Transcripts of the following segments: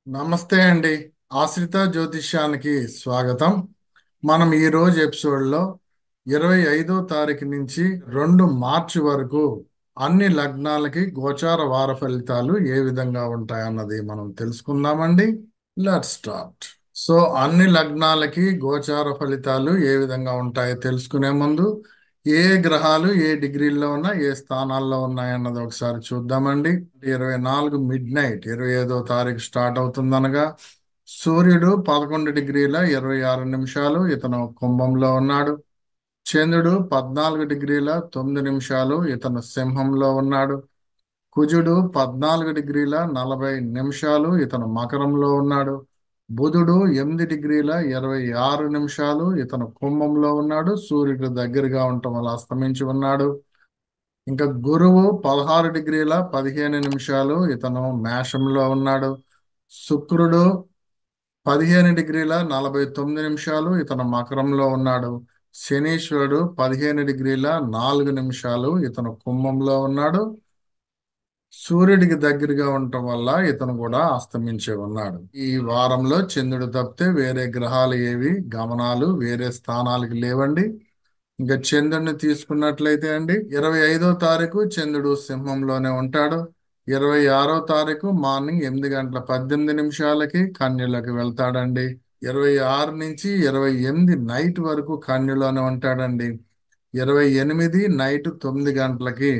నమస్తే అండి. ఆశ్రిత జ్యోతిష్యానికి స్వాగతం. మనం ఈ రోజు ఎపిసోడ్లో 25వ తారీఖు నుంచి 2 మార్చి వరకు అన్ని లగ్నాలకి గోచార వార ఫలితాలు ఏ విధంగా ఉంటాయన్నది మనం తెలుసుకుందామండి. Let's start. సో అన్ని లగ్నాలకి గోచార ఫలితాలు ఏ విధంగా ఉంటాయో తెలుసుకునే ముందు ఏ గ్రహాలు ఏ డిగ్రీల్లో ఉన్నా ఏ స్థానాల్లో ఉన్నాయన్నది ఒకసారి చూద్దామండి. 24 మిడ్ నైట్ 25వ తారీఖు స్టార్ట్ అవుతుందనగా సూర్యుడు 11 డిగ్రీల 26 నిమిషాలు ఇతను కుంభంలో ఉన్నాడు. చంద్రుడు 14 డిగ్రీల 9 నిమిషాలు ఇతను సింహంలో ఉన్నాడు. కుజుడు 14 డిగ్రీల 40 నిమిషాలు ఇతను మకరంలో ఉన్నాడు. బుధుడు 8 డిగ్రీల 26 నిమిషాలు ఇతను కుంభంలో ఉన్నాడు. సూర్యుడు దగ్గరగా ఉండటం వల్ల అస్తమించి ఉన్నాడు. ఇంకా గురువు 16 డిగ్రీల 15 నిమిషాలు ఇతను మేషంలో ఉన్నాడు. శుక్రుడు 15 డిగ్రీల 49 నిమిషాలు ఇతను మకరంలో ఉన్నాడు. శనీశ్వరుడు 15 డిగ్రీల 4 నిమిషాలు ఇతను కుంభంలో ఉన్నాడు. సూర్యుడికి దగ్గరగా ఉండటం వల్ల ఇతను కూడా అస్తమించి ఉన్నాడు. ఈ వారంలో చంద్రుడు తప్పితే వేరే గ్రహాలు ఏవి గమనాలు వేరే స్థానాలకు లేవండి. ఇంకా చంద్రుడిని తీసుకున్నట్లయితే అండి 25వ తారీఖు చంద్రుడు సింహంలోనే ఉంటాడు. 26వ తారీఖు మార్నింగ్ 8 గంటల 18 నిమిషాలకి కన్యలోకి వెళ్తాడండి. 26 నుంచి 28 నైట్ వరకు కన్యలోనే ఉంటాడండి. 28 నైట్ 9 గంటలకి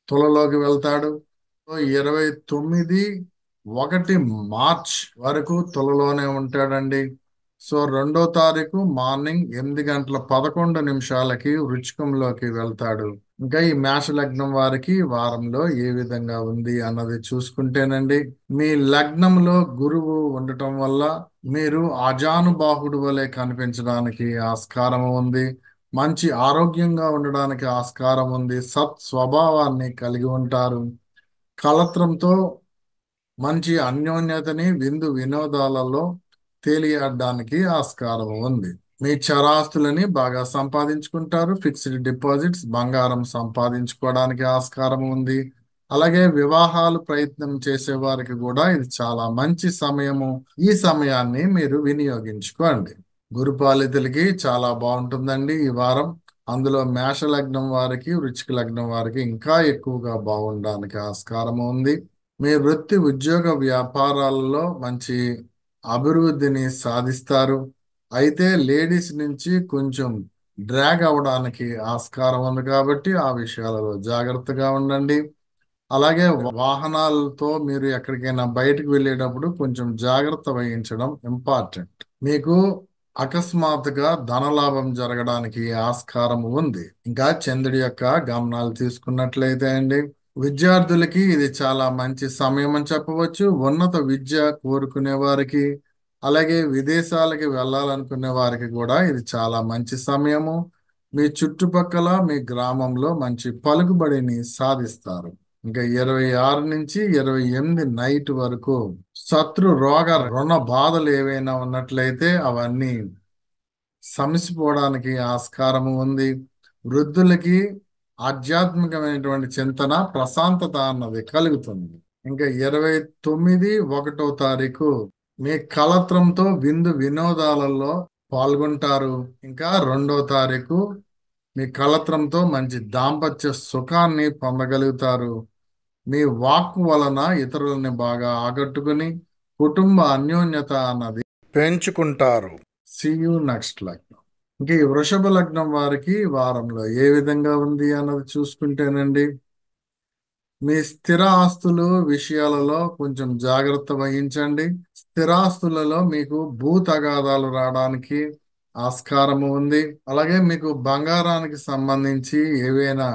తులలోకి వెళ్తాడు. 29/1 వరకు తులలోనే ఉంటాడండి. సో 2వ తారీఖు మార్నింగ్ 8 గంటల 11 నిమిషాలకి వృచ్చికంలోకి వెళ్తాడు. ఇంకా ఈ మేష లగ్నం వారికి వారంలో ఏ విధంగా ఉంది అన్నది చూసుకుంటేనండి, మీ లగ్నంలో గురువు ఉండటం వల్ల మీరు ఆజానుబాహుడు వలె కనిపించడానికి ఆస్కారం ఉంది. మంచి ఆరోగ్యంగా ఉండడానికి ఆస్కారం ఉంది. సత్ స్వభావాన్ని కలిగి ఉంటారు. కలత్రంతో మంచి అన్యోన్యతని విందు వినోదాలలో తేలియాడడానికి ఆస్కారం ఉంది. మీ చరాస్తులని బాగా సంపాదించుకుంటారు. ఫిక్స్డ్ డిపాజిట్స్ బంగారం సంపాదించుకోవడానికి ఆస్కారం ఉంది. అలాగే వివాహాలు ప్రయత్నం చేసే వారికి కూడా ఇది చాలా మంచి సమయము. ఈ సమయాన్ని మీరు వినియోగించుకోండి. గురుపాలితులకి చాలా బాగుంటుందండి ఈ వారం. అందులో మేష లగ్నం వారికి వృశ్చిక లగ్నం వారికి ఇంకా ఎక్కువగా బాగుండడానికి ఆస్కారం ఉంది. మీ వృత్తి ఉద్యోగ వ్యాపారాలలో మంచి అభివృద్ధిని సాధిస్తారు. అయితే లేడీస్ నుంచి కొంచెం డ్రాగ్ అవడానికి ఆస్కారం ఉంది కాబట్టి ఆ విషయాలలో జాగ్రత్తగా ఉండండి. అలాగే వాహనాలతో మీరు ఎక్కడికైనా బయటకు వెళ్ళేటప్పుడు కొంచెం జాగ్రత్త వహించడం ఇంపార్టెంట్. మీకు అకస్మాత్తుగా ధనలాభం జరగడానికి ఆస్కారం ఉంది. ఇంకా చంద్రుడి యొక్క గమనాలు తీసుకున్నట్లయితే అండి, విద్యార్థులకి ఇది చాలా మంచి సమయం అని చెప్పవచ్చు. ఉన్నత విద్య కోరుకునే వారికి అలాగే విదేశాలకి వెళ్ళాలనుకునే వారికి కూడా ఇది చాలా మంచి సమయము. మీ చుట్టుపక్కల మీ గ్రామంలో మంచి పలుకుబడిని సాధిస్తారు. ఇంకా 26 నుంచి 28 నైట్ వరకు శత్రు రోగ రుణ బాధలు ఏవైనా ఉన్నట్లయితే అవన్నీ సమసిపోవడానికి ఆస్కారము ఉంది. వృద్ధులకి ఆధ్యాత్మికమైనటువంటి చింతన ప్రశాంతత అన్నది కలుగుతుంది. ఇంకా 29/1 మీ కలత్రంతో విందు వినోదాలలో పాల్గొంటారు. ఇంకా 2వ తారీఖు మీ కలత్రంతో మంచి దాంపత్య సుఖాన్ని పొందగలుగుతారు. మీ వాక్కు వలన ఇతరులని బాగా ఆకట్టుకుని కుటుంబ అన్యోన్యత అన్నది పెంచుకుంటారు. See you next లగ్నం. ఇంకా ఈ వృషభ లగ్నం వారికి వారంలో ఏ విధంగా ఉంది అన్నది చూసుకుంటేనండి, మీ స్థిర ఆస్తులు విషయాలలో కొంచెం జాగ్రత్త వహించండి. స్థిరాస్తులలో మీకు భూ తగాదాలు రావడానికి ఆస్కారము ఉంది. అలాగే మీకు బంగారానికి సంబంధించి ఏవైనా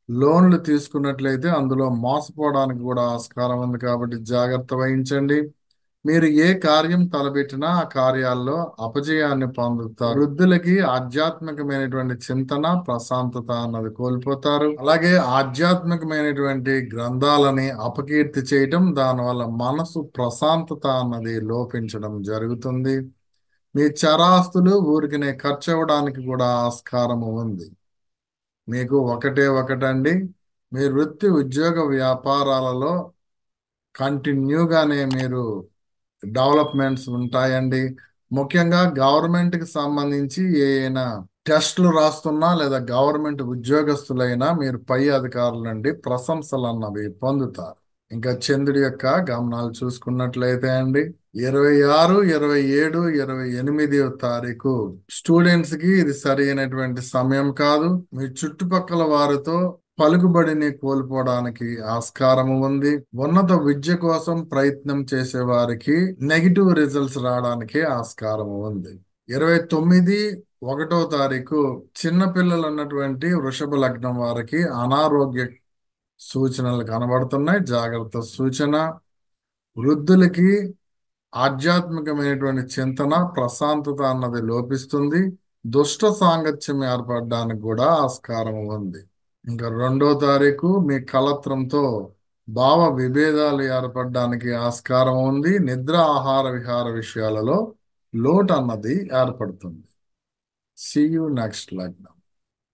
లోన్లు తీసుకున్నట్లయితే అందులో మోసపోవడానికి కూడా ఆస్కారం ఉంది కాబట్టి జాగ్రత్త వహించండి. మీరు ఏ కార్యం తలపెట్టినా ఆ కార్యాల్లో అపజయాన్ని పొందుతారు. వృద్ధులకి ఆధ్యాత్మికమైనటువంటి చింతన ప్రశాంతత అన్నది కోల్పోతారు. అలాగే ఆధ్యాత్మికమైనటువంటి గ్రంథాలని అపకీర్తి చేయటం, దానివల్ల మనసు ప్రశాంతత అన్నది లోపించడం జరుగుతుంది. మీ చరాస్తులు ఊరికినే ఖర్చు అవ్వడానికి కూడా ఆస్కారము ఉంది. మీకు ఒకటండి, మీ వృత్తి ఉద్యోగ వ్యాపారాలలో కంటిన్యూగానే మీరు డెవలప్మెంట్స్ ఉంటాయండి. ముఖ్యంగా గవర్నమెంట్కి సంబంధించి ఏమైనా టెస్టులు రాస్తున్నా లేదా గవర్నమెంట్ ఉద్యోగస్తులైనా మీరు పై అధికారుల నుండి ప్రశంసలు అన్నవి పొందుతారు. ఇంకా చంద్రుడి యొక్క గమనాలు చూసుకున్నట్లయితే అండి, 26, 27, 28వ తారీఖు స్టూడెంట్స్ కి ఇది సరి అయినటువంటి సమయం కాదు. మీ చుట్టుపక్కల వారితో పలుకుబడిని కోల్పోవడానికి ఆస్కారము ఉంది. ఉన్నత విద్య కోసం ప్రయత్నం చేసే వారికి నెగిటివ్ రిజల్ట్స్ రావడానికి ఆస్కారము ఉంది. 29, 1వ తారీఖు చిన్నపిల్లలు ఉన్నటువంటి వృషభ లగ్నం వారికి అనారోగ్య సూచనలు కనబడుతున్నాయి. జాగ్రత్త సూచన. వృద్ధులకి ఆధ్యాత్మికమైనటువంటి చింతన, ప్రశాంతత అన్నది లోపిస్తుంది. దుష్ట సాంగత్యం ఏర్పడడానికి కూడా ఆస్కారం ఉంది. ఇంకా 2వ తారీఖు మీ కలత్రంతో భావ విభేదాలు ఏర్పడడానికి ఆస్కారం ఉంది. నిద్ర, ఆహార, విహార విషయాలలో లోటు అన్నది ఏర్పడుతుంది. See you నెక్స్ట్ లగ్నం.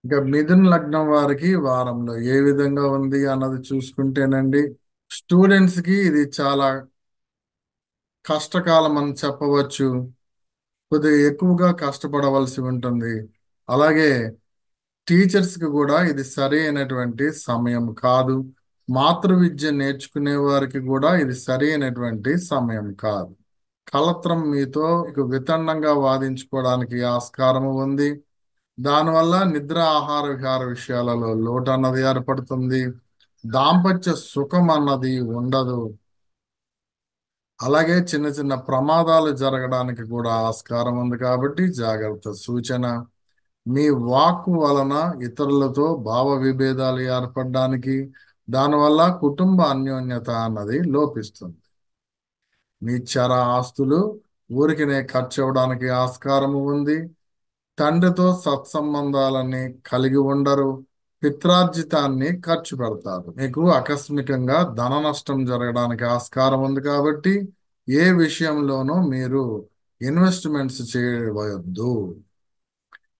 ఇంకా మిథున లగ్నం వారికి వారంలో ఏ విధంగా ఉంది అన్నది చూసుకుంటేనండి, స్టూడెంట్స్ కి ఇది చాలా కష్టకాలం అని చెప్పవచ్చు. కొద్దిగా ఎక్కువగా కష్టపడవలసి ఉంటుంది. అలాగే టీచర్స్ కి కూడా ఇది సరి అయినటువంటి సమయం కాదు. మాతృ విద్య నేర్చుకునే వారికి కూడా ఇది సరి అయినటువంటి సమయం కాదు. కలత్రం మీతో వితండంగా వాదించుకోవడానికి ఆస్కారము ఉంది. దానివల్ల నిద్ర, ఆహార, విహార విషయాలలో లోటు అన్నది ఏర్పడుతుంది. దాంపత్య సుఖం అన్నది ఉండదు. అలాగే చిన్న చిన్న ప్రమాదాలు జరగడానికి కూడా ఆస్కారం ఉంది. కాబట్టి జాగ్రత్త సూచన. మీ వాక్కు వలన ఇతరులతో భావ విభేదాలు ఏర్పడడానికి, దానివల్ల కుటుంబ అన్యోన్యత అన్నది లోపిస్తుంది. మీ చర ఆస్తులు ఊరికినే ఖర్చు అవ్వడానికి ఆస్కారము ఉంది. తండ్రితో సత్సంబంధాలని కలిగి ఉండరు. పిత్రార్జితాన్ని ఖర్చు పెడతారు. మీకు ఆకస్మికంగా ధన నష్టం జరగడానికి ఆస్కారం ఉంది. కాబట్టి ఏ విషయంలోనూ మీరు ఇన్వెస్ట్మెంట్స్ చేయవద్దు.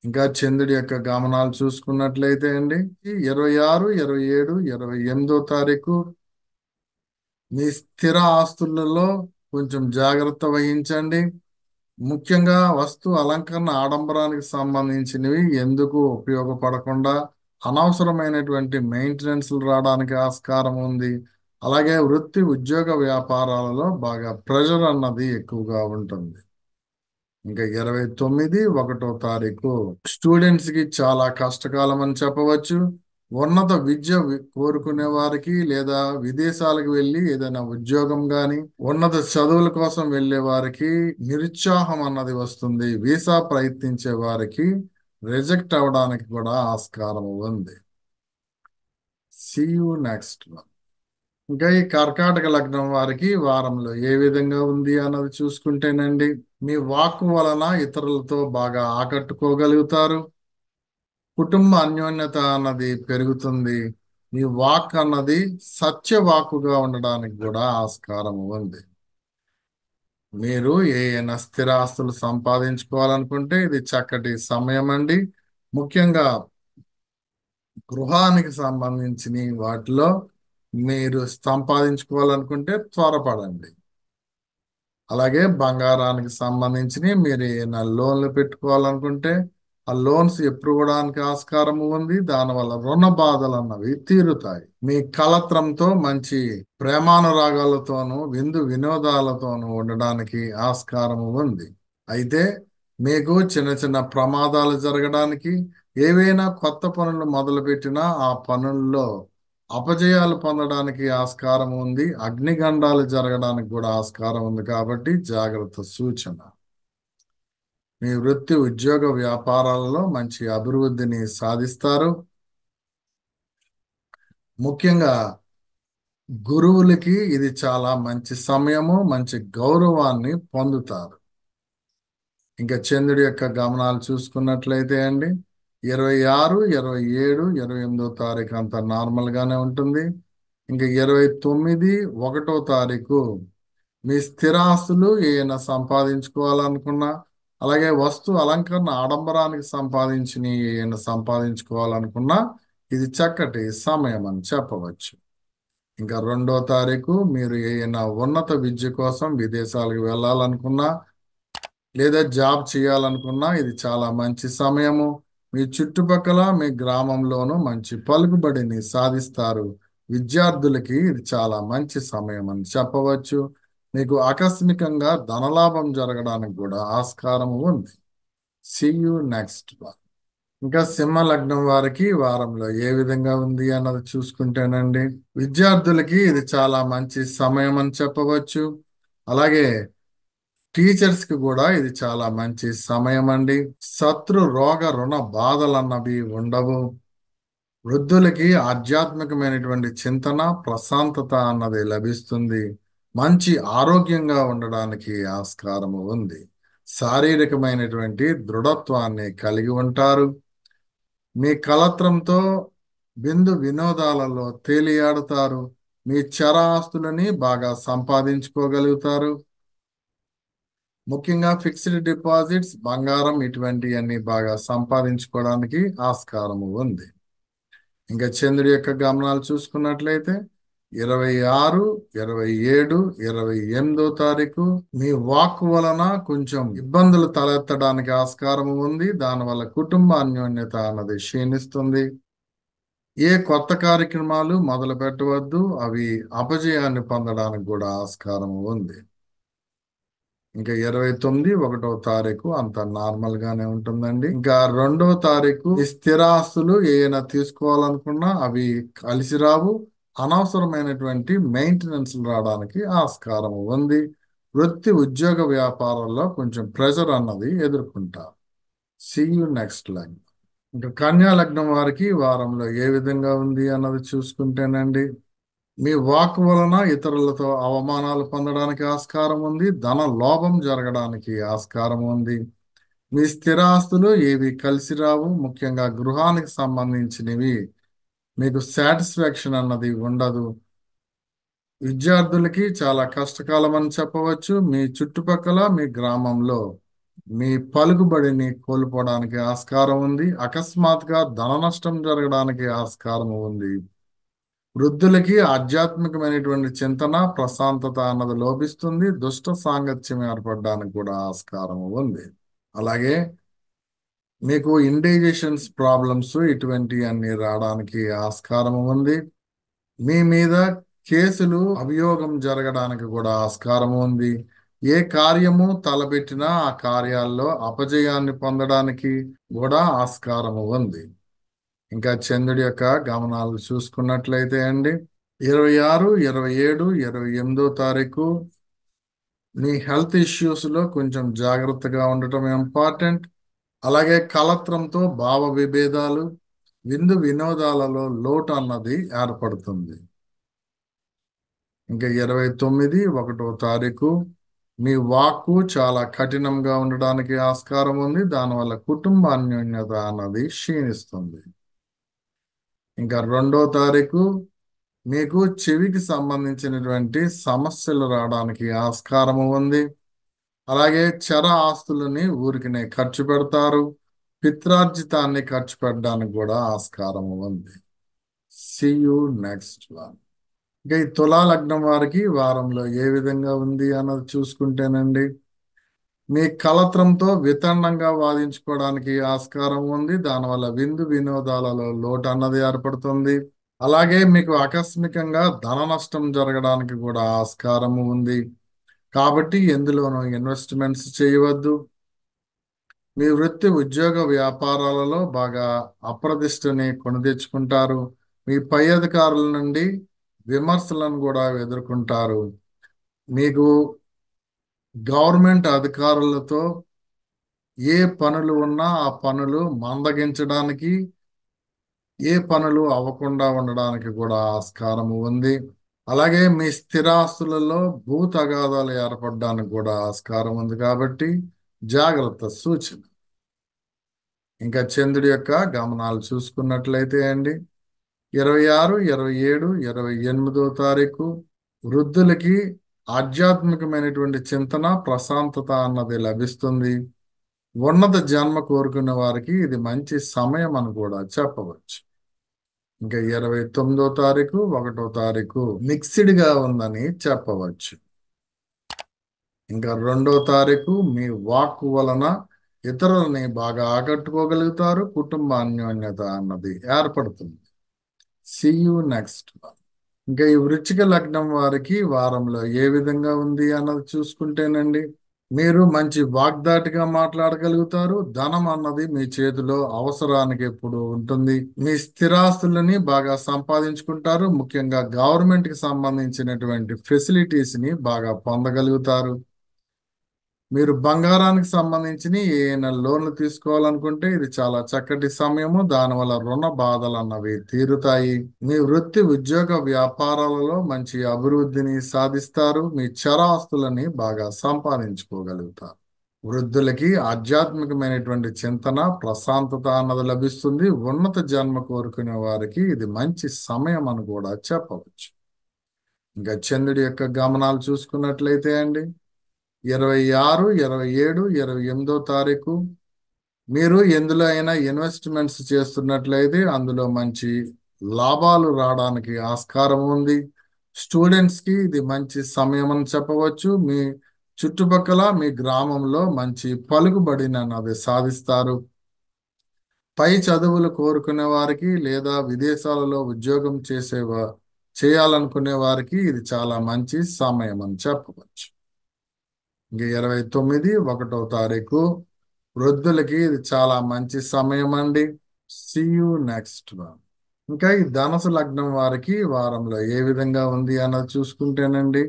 ఇంకా చంద్రుడి యొక్క గమనాలు చూసుకున్నట్లయితే అండి, 26, 27, 28వ తారీఖు మీ స్థిర ఆస్తులలో కొంచెం జాగ్రత్త వహించండి. ముఖ్యంగా వస్తు అలంకరణ, ఆడంబరానికి సంబంధించినవి ఎందుకు ఉపయోగపడకుండా అనవసరమైనటువంటి మెయింటెనెన్స్ రావడానికి ఆస్కారం ఉంది. అలాగే వృత్తి, ఉద్యోగ, వ్యాపారాలలో బాగా ప్రెషర్ అన్నది ఎక్కువగా ఉంటుంది. ఇంకా 29, 1వ తారీఖు స్టూడెంట్స్ కి చాలా కష్టకాలం అని చెప్పవచ్చు. ఉన్నత విద్య కోరుకునే వారికి లేదా విదేశాలకు వెళ్ళి ఏదైనా ఉద్యోగం గాని ఉన్నత చదువుల కోసం వెళ్ళే వారికి నిరుత్సాహం అన్నది వస్తుంది. వీసా ప్రయత్నించే వారికి రిజెక్ట్ అవడానికి కూడా ఆస్కారం ఉంది. See you next. ఇంకా ఈ కర్కాటక లగ్నం వారికి వారంలో ఏ విధంగా ఉంది అన్నది చూసుకుంటేనండి, మీ వాక్కు వలన ఇతరులతో బాగా ఆకట్టుకోగలుగుతారు. కుటుంబ అన్యోన్యత అన్నది పెరుగుతుంది. మీ వాక్ అన్నది సత్యవాక్కుగా ఉండడానికి కూడా ఆస్కారం ఉంది. మీరు ఏమైనా స్థిరాస్తులు సంపాదించుకోవాలనుకుంటే ఇది చక్కటి సమయం అండి. ముఖ్యంగా గృహానికి సంబంధించిన వాటిలో మీరు సంపాదించుకోవాలనుకుంటే త్వరపడండి. అలాగే బంగారానికి సంబంధించి మీరు ఏమైనా లోన్లు పెట్టుకోవాలనుకుంటే ఆ లోన్స్ ఎప్పుడు ఇవ్వడానికి ఆస్కారము ఉంది. దానివల్ల రుణ బాధలు అన్నవి తీరుతాయి. మీ కలత్రంతో మంచి ప్రేమానురాగాలతోనూ విందు వినోదాలతోనూ ఉండడానికి ఆస్కారము ఉంది. అయితే మీకు చిన్న చిన్న ప్రమాదాలు జరగడానికి, ఏవైనా కొత్త పనులు మొదలుపెట్టినా ఆ పనుల్లో అపజయాలు పొందడానికి ఆస్కారం ఉంది. అగ్నిగండాలు జరగడానికి కూడా ఆస్కారం ఉంది. కాబట్టి జాగ్రత్త సూచన. మీ వృత్తి, ఉద్యోగ, వ్యాపారాలలో మంచి అభివృద్ధిని సాధిస్తారు. ముఖ్యంగా గురువులకి ఇది చాలా మంచి సమయము. మంచి గౌరవాన్ని పొందుతారు. ఇంకా చంద్రుడి యొక్క గమనాలు చూసుకున్నట్లయితే అండి, 26, 27, 28వ తారీఖు అంతా నార్మల్ గానే ఉంటుంది. ఇంకా 29, 1వ తారీఖు మీ స్థిరాస్తులు ఏమైనా సంపాదించుకోవాలనుకున్నా, అలాగే వస్తు అలంకరణ, ఆడంబరానికి సంపాదించిన ఏమైనా సంపాదించుకోవాలనుకున్నా ఇది చక్కటి సమయం అని చెప్పవచ్చు. ఇంకా 2వ తారీఖు మీరు ఏదైనా ఉన్నత విద్య కోసం విదేశాలకు వెళ్ళాలనుకున్నా లేదా జాబ్ చేయాలనుకున్నా ఇది చాలా మంచి సమయము. మీ చుట్టుపక్కల మీ గ్రామంలోనూ మంచి పలుకుబడిని సాధిస్తారు. విద్యార్థులకి ఇది చాలా మంచి సమయం అని చెప్పవచ్చు. మీకు ఆకస్మికంగా ధనలాభం జరగడానికి కూడా ఆస్కారం ఉంది. See you next. ఇంకా సింహ లగ్నం వారికి వారంలో ఏ విధంగా ఉంది అన్నది చూసుకుంటేనండి, విద్యార్థులకి ఇది చాలా మంచి సమయం అని చెప్పవచ్చు. అలాగే టీచర్స్ కి కూడా ఇది చాలా మంచి సమయం అండి. శత్రు రోగ రుణ బాధలు అన్నవి ఉండవు. వృద్ధులకి ఆధ్యాత్మికమైనటువంటి చింతన ప్రశాంతత అన్నది లభిస్తుంది. మంచి ఆరోగ్యంగా ఉండడానికి ఆస్కారము ఉంది. శారీరకమైనటువంటి దృఢత్వాన్ని కలిగి ఉంటారు. మీ కలత్రంతో విందు వినోదాలలో తేలియాడుతారు. మీ చర ఆస్తులని బాగా సంపాదించుకోగలుగుతారు. ముఖ్యంగా ఫిక్స్డ్ డిపాజిట్స్, బంగారం ఇటువంటివన్నీ బాగా సంపాదించుకోవడానికి ఆస్కారము ఉంది. ఇంకా చంద్రుడి యొక్క గమనాలు చూసుకున్నట్లయితే 26, 27, 28 మీ వాక్ వలన కొంచెం ఇబ్బందులు తలెత్తడానికి ఆస్కారము ఉంది. దానివల్ల కుటుంబ అన్యోన్యత అన్నది క్షీణిస్తుంది. ఏ కొత్త కార్యక్రమాలు మొదలు పెట్టవద్దు, అవి అపజయాన్ని పొందడానికి కూడా ఆస్కారం ఉంది. ఇంకా 29, 1వ తారీఖు అంత నార్మల్ గానే ఉంటుందండి. ఇంకా 2వ తారీఖు ఈ స్థిరాస్తులు ఏమైనా తీసుకోవాలనుకున్నా అవి కలిసి రావు. అనవసరమైనటువంటి మెయింటెనెన్స్ రావడానికి ఆస్కారం ఉంది. వృత్తి ఉద్యోగ వ్యాపారాల్లో కొంచెం ప్రెషర్ అన్నది ఎదుర్కొంటారు. See you next line. ఇంకా కన్యా లగ్నం వారికి వారంలో ఏ విధంగా ఉంది అన్నది చూసుకుంటేనండి, మీ వాక్ వలన ఇతరులతో అవమానాలు పొందడానికి ఆస్కారం ఉంది. ధన లోభం జరగడానికి ఆస్కారం ఉంది. మీ స్థిరాస్తులు ఏవి కలిసి రావు. ముఖ్యంగా గృహానికి సంబంధించినవి మీకు సాటిస్ఫాక్షన్ అన్నది ఉండదు. విద్యార్థులకి చాలా కష్టకాలం అని చెప్పవచ్చు. మీ చుట్టుపక్కల మీ గ్రామంలో మీ పలుకుబడిని కోల్పోవడానికి ఆస్కారం ఉంది. అకస్మాత్తుగా ధన నష్టం జరగడానికి ఆస్కారం ఉంది. వృద్ధులకి ఆధ్యాత్మికమైనటువంటి చింతన ప్రశాంతత అన్నది లోపిస్తుంది. దుష్ట సాంగత్యం ఏర్పడడానికి కూడా ఆస్కారం ఉంది. అలాగే మీకు ఇండైజెషన్స్ ప్రాబ్లమ్స్ ఇటువంటి అన్ని రావడానికి ఆస్కారం ఉంది. మీ మీద కేసులు అభియోగం జరగడానికి కూడా ఆస్కారం ఉంది. ఏ కార్యము తలపెట్టినా ఆ కార్యాల్లో అపజయాన్ని పొందడానికి కూడా ఆస్కారం ఉంది. ఇంకా చంద్రుడి యొక్క గమనాలు చూసుకున్నట్లయితే అండి, 26, 27, 28 మీ హెల్త్ ఇష్యూస్ లో కొంచెం జాగ్రత్తగా ఉండటం ఇంపార్టెంట్. అలాగే కలత్రంతో భావ విభేదాలు, విందు వినోదాలలో లోటు అన్నది ఏర్పడుతుంది. ఇంకా 29, 1వ తారీఖు మీ వాక్కు చాలా కఠినంగా ఉండడానికి ఆస్కారం ఉంది. దానివల్ల కుటుంబ అన్యోన్యత అన్నది క్షీణిస్తుంది. ఇంకా 2వ తారీఖు మీకు చెవికి సంబంధించినటువంటి సమస్యలు రావడానికి ఆస్కారము ఉంది. అలాగే చర ఆస్తులని ఊరికినే ఖర్చు పెడతారు. పిత్రార్జితాన్ని ఖర్చు పెట్టడానికి కూడా ఆస్కారము ఉంది. See you next one. ఇంకా ఈ తులా లగ్నం వారికి వారంలో ఏ విధంగా ఉంది అన్నది చూసుకుంటేనండి, మీ కలత్రంతో వితండంగా వాదించుకోవడానికి ఆస్కారం ఉంది. దానివల్ల విందు వినోదాలలో లోటు అన్నది ఏర్పడుతుంది. అలాగే మీకు ఆకస్మికంగా ధన నష్టం జరగడానికి కూడా ఆస్కారము ఉంది. కాబట్టి ఎందులోనూ ఇన్వెస్ట్మెంట్స్ చేయవద్దు. మీ వృత్తి ఉద్యోగ వ్యాపారాలలో బాగా అప్రదిష్టని కొని తెచ్చుకుంటారు. మీ పై అధికారుల నుండి విమర్శలను కూడా ఎదుర్కొంటారు. మీకు గవర్నమెంట్ అధికారులతో ఏ పనులు ఉన్నా ఆ పనులు మందగించడానికి, ఏ పనులు అవ్వకుండా ఉండడానికి కూడా ఆస్కారము ఉంది. అలాగే మీ స్థిరాస్తులలో భూ తగాదాలు ఏర్పడడానికి కూడా ఆస్కారం ఉంది. కాబట్టి జాగ్రత్త సూచన. ఇంకా చంద్రుడి యొక్క గమనాలు చూసుకున్నట్లయితే అండి, 26, 27, 28 వృద్ధులకి ఆధ్యాత్మికమైనటువంటి చింతన ప్రశాంతత అన్నది లభిస్తుంది. ఉన్నత జన్మ కోరుకునే వారికి ఇది మంచి సమయం అని కూడా చెప్పవచ్చు. ఇంకా 29వ తారీఖు 1వ తారీఖు మిక్స్డ్ గా ఉందని చెప్పవచ్చు. ఇంకా 2వ తారీఖు మీ వాక్ వలన ఇతరులని బాగా ఆకట్టుకోగలుగుతారు. కుటుంబ అన్యోన్యత అన్నది ఏర్పడుతుంది. See you next. ఇంకా ఈ వృశ్చిక లగ్నం వారికి వారంలో ఏ విధంగా ఉంది అన్నది చూసుకుంటేనండి, మీరు మంచి వాగ్దాటిగా మాట్లాడగలుగుతారు. ధనం అన్నది మీ చేతిలో అవసరానికి ఎప్పుడు ఉంటుంది. మీ స్థిరాస్తులని బాగా సంపాదించుకుంటారు. ముఖ్యంగా గవర్నమెంట్ కి సంబంధించినటువంటి ఫెసిలిటీస్ ని బాగా పొందగలుగుతారు. మీరు బంగారానికి సంబంధించిన ఏమైనా లోన్లు తీసుకోవాలనుకుంటే ఇది చాలా చక్కటి సమయము. దానివల్ల రుణ బాధలు అన్నవి తీరుతాయి. మీ వృత్తి ఉద్యోగ వ్యాపారాలలో మంచి అభివృద్ధిని సాధిస్తారు. మీ చరాస్తులని బాగా సంపాదించుకోగలుగుతారు. వృద్ధులకి ఆధ్యాత్మికమైనటువంటి చింతన, ప్రశాంతత అన్నది లభిస్తుంది. ఉన్నత జన్మ కోరుకునే వారికి ఇది మంచి సమయం అని కూడా చెప్పవచ్చు. ఇంకా చంద్రుడి యొక్క గమనాలు చూసుకున్నట్లయితే అండి, 26, 27, 28వ తారీఖు మీరు ఎందులో అయినా ఇన్వెస్ట్మెంట్స్ చేస్తున్నట్లయితే అందులో మంచి లాభాలు రావడానికి ఆస్కారం ఉంది. స్టూడెంట్స్ కి ఇది మంచి సమయం అని చెప్పవచ్చు. మీ చుట్టుపక్కల మీ గ్రామంలో మంచి పలుకుబడిని అన్నది సాధిస్తారు. పై చదువులు కోరుకునే వారికి లేదా విదేశాలలో ఉద్యోగం చేయాలనుకునే వారికి ఇది చాలా మంచి సమయం అని చెప్పవచ్చు. ఇంక 29, 1వ తారీఖు వృద్ధులకి ఇది చాలా మంచి సమయం అండి. See you next. ఇంకా ఈ ధనుసు లగ్నం వారికి వారంలో ఏ విధంగా ఉంది అన్నది చూసుకుంటేనండి,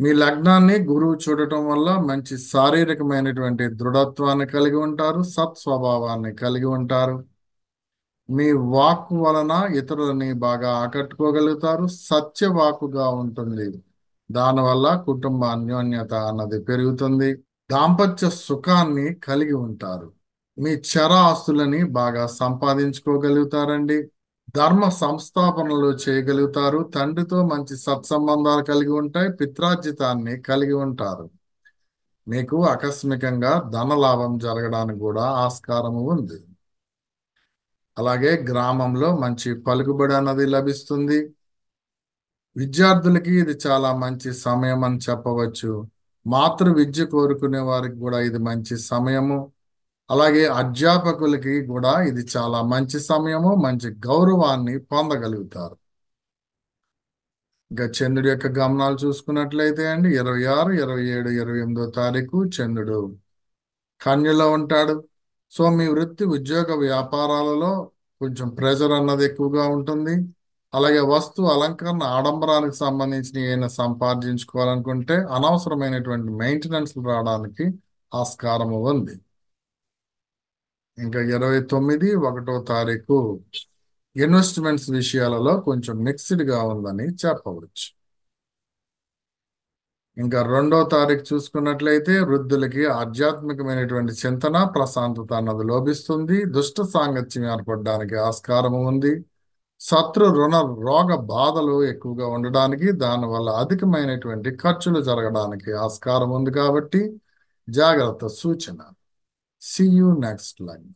మీ లగ్నాన్ని గురువు చూడటం వల్ల మంచి శారీరకమైనటువంటి దృఢత్వాన్ని కలిగి ఉంటారు. సత్స్వభావాన్ని కలిగి ఉంటారు. మీ వాక్కు వలన ఇతరులని బాగా ఆకట్టుకోగలుగుతారు. సత్యవాకుగా ఉంటుంది. దానివల్ల కుటుంబ అన్యోన్యత అన్నది పెరుగుతుంది. దాంపత్య సుఖాన్ని కలిగి ఉంటారు. మీ చర ఆస్తులని బాగా సంపాదించుకోగలుగుతారండి. ధర్మ సంస్థాపనలు చేయగలుగుతారు. తండ్రితో మంచి సత్సంబంధాలు కలిగి ఉంటాయి. పిత్రార్జితాన్ని కలిగి ఉంటారు. మీకు ఆకస్మికంగా ధన లాభం జరగడానికి కూడా ఆస్కారం ఉంది. అలాగే గ్రామంలో మంచి పలుకుబడి అన్నది లభిస్తుంది. విద్యార్థులకి ఇది చాలా మంచి సమయం అని చెప్పవచ్చు. మాతృ విద్య కోరుకునే వారికి కూడా ఇది మంచి సమయము. అలాగే అధ్యాపకులకి కూడా ఇది చాలా మంచి సమయము. మంచి గౌరవాన్ని పొందగలుగుతారు. ఇంకా చంద్రుడి యొక్క గమనాలు చూసుకున్నట్లయితే అండి, 26, 27, 28వ తారీఖు చంద్రుడు కన్యలో ఉంటాడు. సో మీ వృత్తి ఉద్యోగ వ్యాపారాలలో కొంచెం ప్రెజర్ అన్నది ఎక్కువగా ఉంటుంది. అలాగే వస్తు అలంకరణ ఆడంబరానికి సంబంధించిన ఏమైనా సంపాదించుకోవాలనుకుంటే అనవసరమైనటువంటి మెయింటెనెన్స్ రావడానికి ఆస్కారము ఉంది. ఇంకా 29, 1వ తారీఖు ఇన్వెస్ట్మెంట్స్ విషయాలలో కొంచెం మిక్స్డ్ గా ఉందని చెప్పవచ్చు. ఇంకా 2వ తారీఖు చూసుకున్నట్లయితే వృద్ధులకి ఆధ్యాత్మికమైనటువంటి చింతన, ప్రశాంతత అన్నది లోభిస్తుంది. దుష్ట సాంగత్యం ఏర్పడడానికి ఆస్కారం ఉంది. శత్రు రుణ రోగ బాధలు ఎక్కువగా ఉండడానికి, దానివల్ల అధికమైనటువంటి ఖర్చులు జరగడానికి ఆస్కారం ఉంది. కాబట్టి జాగ్రత్త సూచన. See you next line.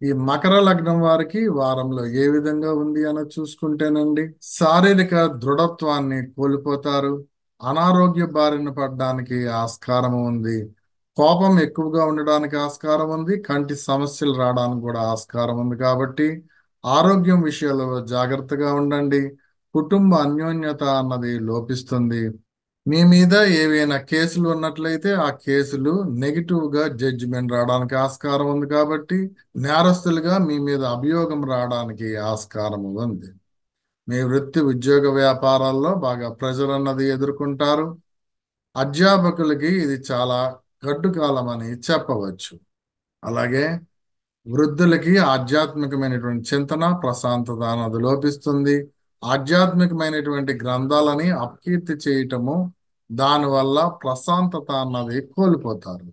ఈ మకర లగ్నం వారికి వారంలో ఏ విధంగా ఉంది అని చూసుకుంటేనండి, శారీరక దృఢత్వాన్ని కోల్పోతారు. అనారోగ్య బారిన పడడానికి ఆస్కారం ఉంది. కోపం ఎక్కువగా ఉండడానికి ఆస్కారం ఉంది. కంటి సమస్యలు రావడానికి కూడా ఆస్కారం ఉంది. కాబట్టి ఆరోగ్యం విషయాలలో జాగ్రత్తగా ఉండండి. కుటుంబ అన్యోన్యత అన్నది లోపిస్తుంది. మీ మీద ఏవైనా కేసులు ఉన్నట్లయితే ఆ కేసులు నెగిటివ్ గా జడ్జిమెంట్ రావడానికి ఆస్కారం ఉంది. కాబట్టి నేరస్తులుగా మీ మీద అభియోగం రావడానికి ఆస్కారం ఉంది. మీ వృత్తి ఉద్యోగ వ్యాపారాల్లో బాగా ప్రెజర్ అన్నది ఎదుర్కొంటారు. అధ్యాపకులకి ఇది చాలా గడ్డు కాలం అని చెప్పవచ్చు. అలాగే వృద్ధులకి ఆధ్యాత్మికమైనటువంటి చింతన, ప్రశాంతత అన్నది లోపిస్తుంది. ఆధ్యాత్మికమైనటువంటి గ్రంథాలని అపకీర్తి చేయటము, దానివల్ల ప్రశాంతత అన్నది కోల్పోతారు.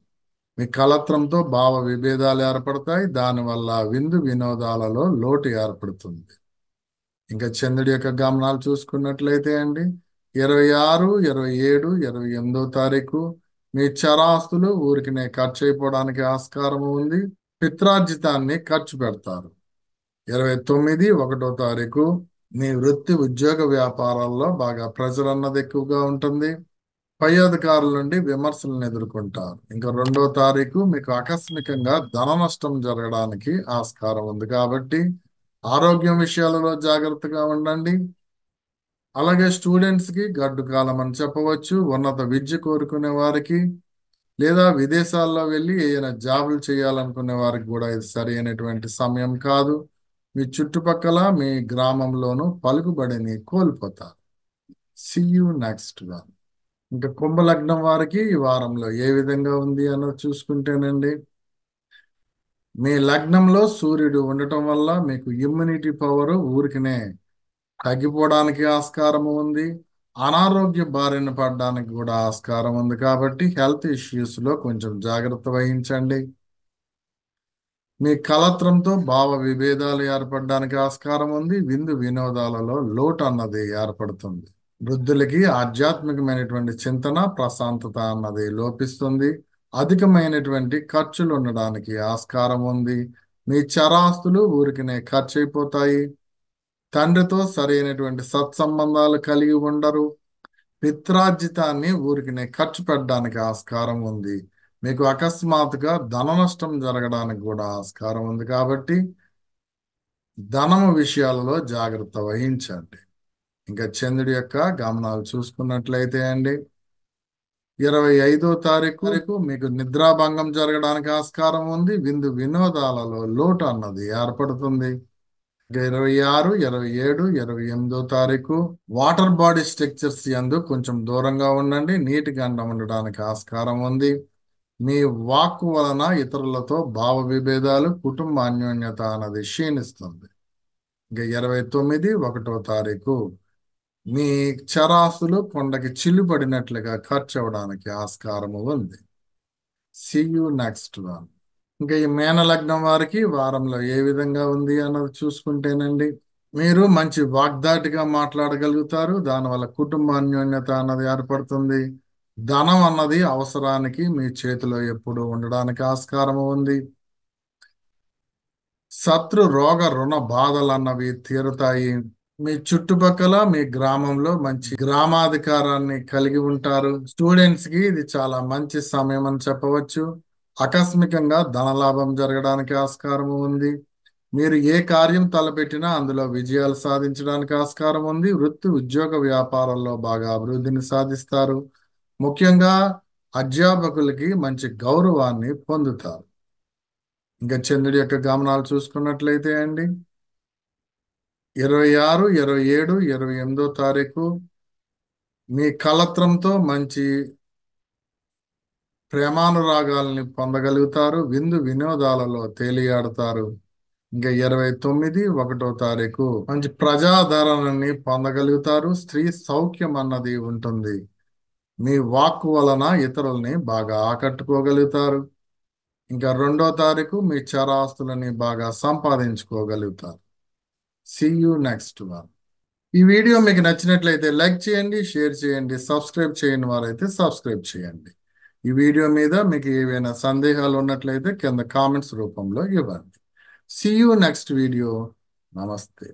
మీ కలత్రంతో భావ విభేదాలు ఏర్పడతాయి. దానివల్ల విందు వినోదాలలో లోటు ఏర్పడుతుంది. ఇంకా చంద్రుడి యొక్క గమనాలు చూసుకున్నట్లయితే అండి, 26, 27, 28వ తారీఖు మీ చరాస్తులు ఊరికినే ఖర్చు అయిపోవడానికి ఆస్కారం ఉంది. పిత్రార్జితాన్ని ఖర్చు పెడతారు. 29 ఒకటో తారీఖు మీ వృత్తి ఉద్యోగ వ్యాపారాల్లో బాగా ప్రెజర్ అన్నది ఎక్కువగా ఉంటుంది. పై అధికారుల నుండి విమర్శలను ఎదుర్కొంటారు. ఇంకా 2వ తారీఖు మీకు ఆకస్మికంగా ధన నష్టం జరగడానికి ఆస్కారం ఉంది కాబట్టి ఆరోగ్యం విషయాలలో జాగ్రత్తగా ఉండండి. అలాగే స్టూడెంట్స్ కి గడ్డు కాలం అని చెప్పవచ్చు. ఉన్నత విద్య కోరుకునే వారికి లేదా విదేశాల్లో వెళ్ళి ఏదైనా జాబులు చేయాలనుకునే వారికి కూడా ఇది సరి అయినటువంటి సమయం కాదు. మీ చుట్టుపక్కల మీ గ్రామంలోనూ పలుకుబడిని కోల్పోతారు. See you next one. ఇంకా కుంభలగ్నం వారికి ఈ వారంలో ఏ విధంగా ఉంది అన్నో చూసుకుంటేనండి, మీ లగ్నంలో సూర్యుడు ఉండటం వల్ల మీకు ఇమ్యూనిటీ పవర్ ఊరికినే తగ్గిపోవడానికి ఆస్కారం ఉంది. అనారోగ్య బారిన పడడానికి కూడా ఆస్కారం ఉంది కాబట్టి హెల్త్ ఇష్యూస్ లో కొంచెం జాగ్రత్త వహించండి. మీ కలత్రంతో భావ విభేదాలు ఏర్పడడానికి ఆస్కారం ఉంది. విందు వినోదాలలో లోటు అన్నది ఏర్పడుతుంది. వృద్ధులకి ఆధ్యాత్మికమైనటువంటి చింతన ప్రశాంతత అన్నది లోపిస్తుంది. అధికమైనటువంటి ఖర్చులు ఉండడానికి ఆస్కారం ఉంది. మీ చరాస్తులు ఊరికినే ఖర్చు అయిపోతాయి. తండ్రితో సరైనటువంటి సత్సంబంధాలు కలిగి ఉండరు. పిత్రార్జితాన్ని ఊరికినే ఖర్చు పెట్టడానికి ఆస్కారం ఉంది. మీకు అకస్మాత్తుగా ధన నష్టం జరగడానికి కూడా ఆస్కారం ఉంది కాబట్టి ధనము విషయాలలో జాగ్రత్త వహించండి. ఇంకా చంద్రుడి యొక్క గమనాలు చూసుకున్నట్లయితే అండి, 25వ తారీఖు మీకు నిద్రాభంగం జరగడానికి ఆస్కారం ఉంది. విందు వినోదాలలో లోటు అన్నది ఏర్పడుతుంది. 26, 27, 28వ తారీఖు వాటర్ బాడీ స్ట్రక్చర్స్ యందు కొంచెం దూరంగా ఉండండి. నీటిగా అండం ఉండడానికి ఆస్కారం ఉంది. మీ వాక్కు వలన ఇతరులతో భావ విభేదాలు, కుటుంబ అన్యోన్యత అన్నది క్షీణిస్తుంది. ఇంకా 29, ఒకటో తారీఖు మీ చరాస్తులు కొండకి చిల్లు పడినట్లుగా ఖర్చు అవ్వడానికి ఆస్కారము ఉంది. See you next one. ఇంకా ఈ మేన లగ్నం వారికి వారంలో ఏ విధంగా ఉంది అన్నది చూసుకుంటేనండి, మీరు మంచి వాగ్దాటిగా మాట్లాడగలుగుతారు. దానివల్ల కుటుంబ అన్యోన్యత అన్నది ఏర్పడుతుంది. ధనం అన్నది అవసరానికి మీ చేతిలో ఎప్పుడు ఉండడానికి ఆస్కారం ఉంది. శత్రు రోగ రుణ బాధలు అన్నవి తీరుతాయి. మీ చుట్టుపక్కల మీ గ్రామంలో మంచి గ్రామాధికారాన్ని కలిగి ఉంటారు. స్టూడెంట్స్ కి ఇది చాలా మంచి సమయం అని చెప్పవచ్చు. ఆకస్మికంగా ధనలాభం జరగడానికి ఆస్కారం ఉంది. మీరు ఏ కార్యం తలపెట్టినా అందులో విజయాలు సాధించడానికి ఆస్కారం ఉంది. వృత్తి ఉద్యోగ వ్యాపారాల్లో బాగా అభివృద్ధిని సాధిస్తారు. ముఖ్యంగా అధ్యాపకులకి మంచి గౌరవాన్ని పొందుతారు. ఇంకా చంద్రుడి యొక్క గమనాలు చూసుకున్నట్లయితే అండి, 26, 27, 28వ తారీఖు మీ కలత్రంతో మంచి ప్రేమానురాగాల్ని పొందగలుగుతారు. విందు వినోదాలలో తేలియాడతారు. ఇంకా 29, ఒకటో తారీఖు మంచి ప్రజాదరణని పొందగలుగుతారు. స్త్రీ సౌఖ్యం అన్నది ఉంటుంది. మీ వాక్కు వలన ఇతరుల్ని బాగా ఆకట్టుకోగలుగుతారు. ఇంకా 2వ తారీఖు మీ చరాస్తులని బాగా సంపాదించుకోగలుగుతారు. See you next one. ఈ వీడియో మీకు నచ్చినట్లయితే లైక్ చేయండి, షేర్ చేయండి, సబ్స్క్రైబ్ చేయని వారైతే సబ్స్క్రైబ్ చేయండి. ఈ వీడియో మీద మీకు ఏవైనా సందేహాలు ఉన్నట్లయితే కింద కామెంట్స్ రూపంలో ఇవ్వండి. See you next video. Namaste.